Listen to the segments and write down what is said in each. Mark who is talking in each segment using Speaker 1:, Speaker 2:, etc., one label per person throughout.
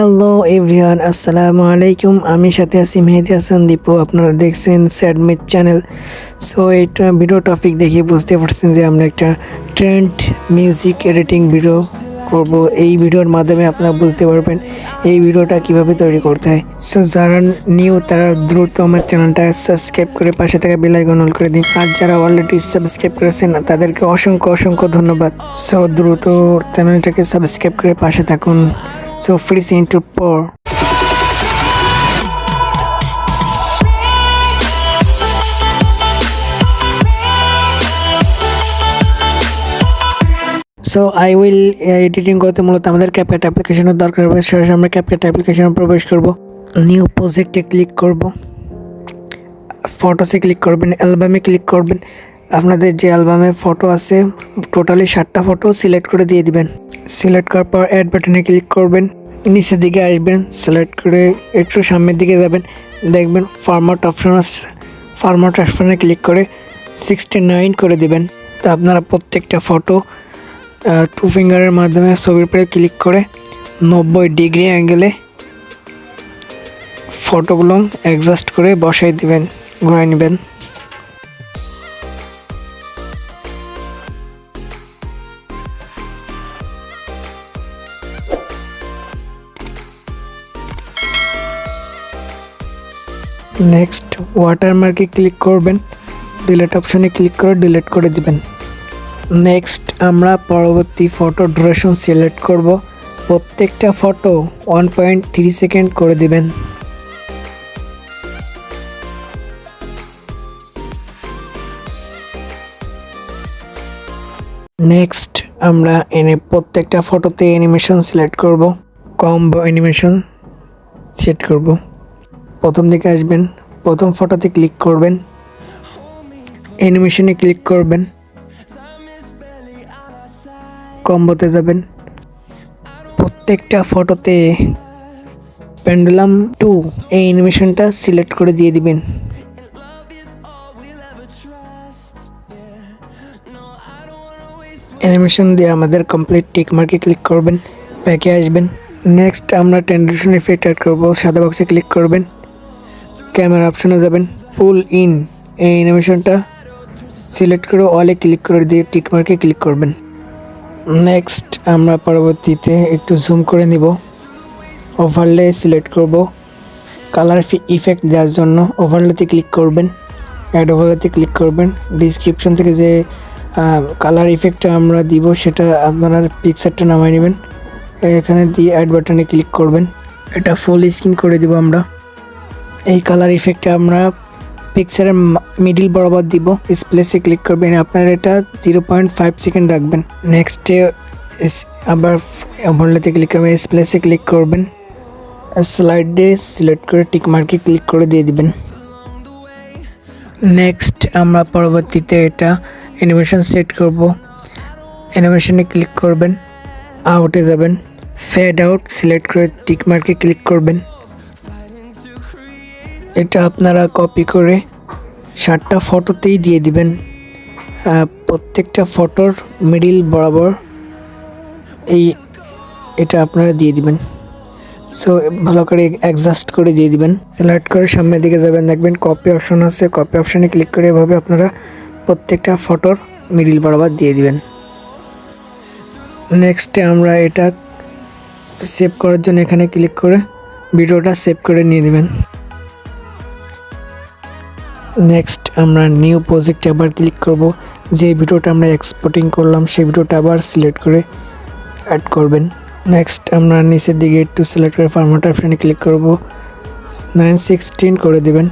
Speaker 1: Hello everyone, আসসালামু আলাইকুম। আমি সাথে আছি মেহেদি হাসান দীপু। আপনারা দেখছেন স্যাডমিট চ্যানেল। সো এটা ভিডিও টপিক দেখে বুঝতে পারছেন যে আমরা একটা ট্রেন্ড মিউজিক এডিটিং ভিডিও করব। এই ভিডিওর মাধ্যমে আপনারা বুঝতে পারবেন এই ভিডিওটা কিভাবে তৈরি করতে হয়। সো যারা নিউ তারা দ্রুত আমার চ্যানেলটা সাবস্ক্রাইব করে পাশে থাকা বেল আইকন অল করে দিন। আর যারা অলরেডি সাবস্ক্রাইব করেছেন তাদেরকে অসংখ্য অসংখ্য ধন্যবাদ। সো দ্রুত চ্যানেলটাকে সাবস্ক্রাইব করে পাশে থাকুন। So freeze into pour. So I will editing করতে মূলত আমাদের CapCut অ্যাপ্লিকেশনের দরকার হবে। সরাসরি আমরা CapCut অ্যাপ্লিকেশনে প্রবেশ করব। নিউ প্রজেক্টে ক্লিক করব, ফটোসে ক্লিক করবেন, অ্যালবামে ক্লিক করবেন। আপনাদের যে অ্যালবামে ফটো আছে টোটালি 7টা ফটো সিলেক্ট করে দিয়ে দিবেন। সিলেক্ট করার পর অ্যাড বাটনে ক্লিক করবেন, নিচের দিকে আসবেন, সিলেক্ট করে একটু সামনের দিকে যাবেন, দেখবেন ফরম্যাট অপশন আছে। ফরম্যাট অপশনে ক্লিক করে 69 করে দিবেন। তো আপনারা প্রত্যেকটা ফটো টু ফিঙ্গারের মাধ্যমে ছবির পরে ক্লিক করে 90 ডিগ্রি অ্যাঙ্গেলে ফটোগুলো অ্যাডজাস্ট করে বসাই দিবেন, ঘুরাই নেবেন। নেক্সট ওয়াটারমার্কে ক্লিক করবেন, ডিলিট অপশনে ক্লিক করে ডিলিট করে দিবেন। নেক্সট আমরা পরবর্তী ফটো ডিউরেশন সিলেক্ট করব। প্রত্যেকটা ফটো 1.3 সেকেন্ড করে দিবেন। নেক্সট আমরা প্রত্যেকটা ফটোতে অ্যানিমেশন সিলেক্ট করব। কম্বো অ্যানিমেশন সেট করব। প্রথম দিকে আসবেন, প্রথম ফটোতে ক্লিক করবেন, অ্যানিমেশনে ক্লিক করবেন, কম্বোতে যাবেন। প্রত্যেকটা ফটোতে পেন্ডুলাম 2 এই অ্যানিমেশনটা সিলেক্ট করে দিয়ে দিবেন। অ্যানিমেশন দিয়ে আমাদের কমপ্লিট টিক মার্কে ক্লিক করবেন, ব্যাকে আসবেন। নেক্সট আমরা ট্রানজিশন ইফেক্ট অ্যাড করব। সাদা বক্সে ক্লিক করবেন, ক্যামেরা অপশনে যাবেন, পুল ইন এই অ্যানিমেশনটা সিলেক্ট করে অলে ক্লিক করে দিয়ে টিক মার্কে ক্লিক করবেন। নেক্সট আমরা পরবর্তীতে একটু জুম করে নিব, ওভারলে সিলেক্ট করব। কালার ইফেক্ট দেওয়ার জন্য ওভারলেতে ক্লিক করবেন, অ্যাড ওভারলেতে ক্লিক করবেন। ডিসক্রিপশন থেকে যে কালার ইফেক্টটা আমরা দিব সেটা আপনারা পিকচারটা নামাই নেবেন, এখানে দিয়ে অ্যাড বাটনে ক্লিক করবেন। এটা ফুল স্ক্রিন করে দিব আমরা। এই কালার ইফেক্টটা আমরা পিকচারের মিডিল বরাবর দিব, স্প্লেসে ক্লিক করবেন। আপনারা এটা 0.5 সেকেন্ড রাখবেন। নেক্সটে আবার ওভারলেতে ক্লিক করবেন, স্প্লেসে ক্লিক করবেন, স্লাইডে সিলেক্ট করে টিক মার্কে ক্লিক করে দিয়ে দিবেন। নেক্সট আমরা পরবর্তীতে এটা অ্যানিমেশন সেট করব। অ্যানিমেশনে ক্লিক করবেন, আউটে যাবেন, ফেড আউট সিলেক্ট করে টিক মার্কে ক্লিক করবেন। এটা আপনারা কপি করে 7টা ফটোতেই দিয়ে দিবেন। প্রত্যেকটা ফটোর মিডিল বরাবর এটা আপনারা দিয়ে দিবেন। সো ভালো করে অ্যাডজাস্ট করে দিয়ে দিবেন। সিলেক্ট করে সামনের দিকে যাবেন, দেখবেন কপি অপশন আছে, কপি অপশানে ক্লিক করে এভাবে আপনারা প্রত্যেকটা ফটোর মিডিল বরাবর দিয়ে দিবেন। নেক্সটে আমরা এটা সেভ করার জন্য এখানে ক্লিক করে ভিডিওটা সেভ করে নিয়ে দিবেন। নেক্সট আমরা নিউ প্রজেক্টে আবার ক্লিক করব। যে ভিডিওটা আমরা এক্সপোর্টিং করলাম সেই ভিডিওটা আবার সিলেক্ট করে অ্যাড করবেন। নেক্সট আমরা নিচের দিকে একটু সিলেক্ট করে ফরম্যাট অপশানে ক্লিক করব, 9:16 করে দিবেন।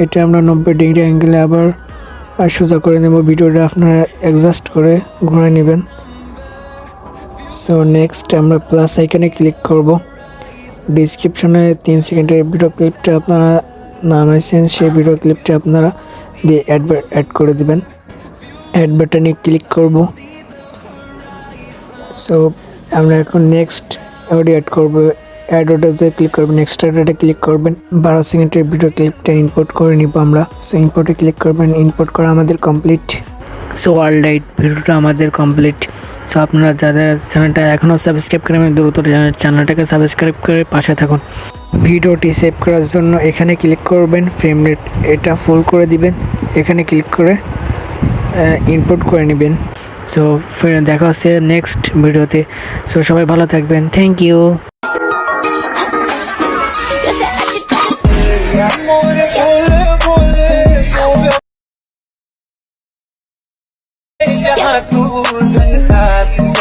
Speaker 1: এটা আমরা 90 ডিগ্রি অ্যাঙ্গেলে আবার সোজা করে নেব। ভিডিওটা আপনারা অ্যাডজাস্ট করে ঘুরে নেবেন। সো নেক্সট আমরা প্লাস আইকনে ক্লিক করব। ডিসক্রিপশনে 3 সেকেন্ডের ভিডিও ক্লিপটা আপনারা নামাইছেন সেই ভিডিও ক্লিপটা আপনারা দিয়ে অ্যাড করে দিবেন। অ্যাড বাটনে ক্লিক করব। সো আমরা এখন নেক্সট অডিও অ্যাড করব। অ্যাড অডিওতে ক্লিক করবেন, নেক্সট অডিওতে ক্লিক করবেন। 12 সেকেন্ডের ভিডিও ক্লিপটা ইম্পোর্ট করে নিব আমরা। সো ইম্পোর্টে ক্লিক করবেন, ইম্পোর্ট করা আমাদের কমপ্লিট। সো অলরাইট ভিডিওটা আমাদের কমপ্লিট। সো আপনারা যাদের চ্যানেলটা এখনও সাবস্ক্রাইব করেন দ্রুত চ্যানেলটাকে সাবস্ক্রাইব করে পাশে থাকুন। ভিডিওটি সেভ করার জন্য এখানে ক্লিক করবেন, ফ্রেম রেট এটা ফুল করে দিবেন, এখানে ক্লিক করে ইনপুট করে নেবেন। সো দেখা হচ্ছে নেক্সট ভিডিওতে। সো সবাই ভালো থাকবেন, থ্যাংক ইউ।
Speaker 2: यहाँ तू संसार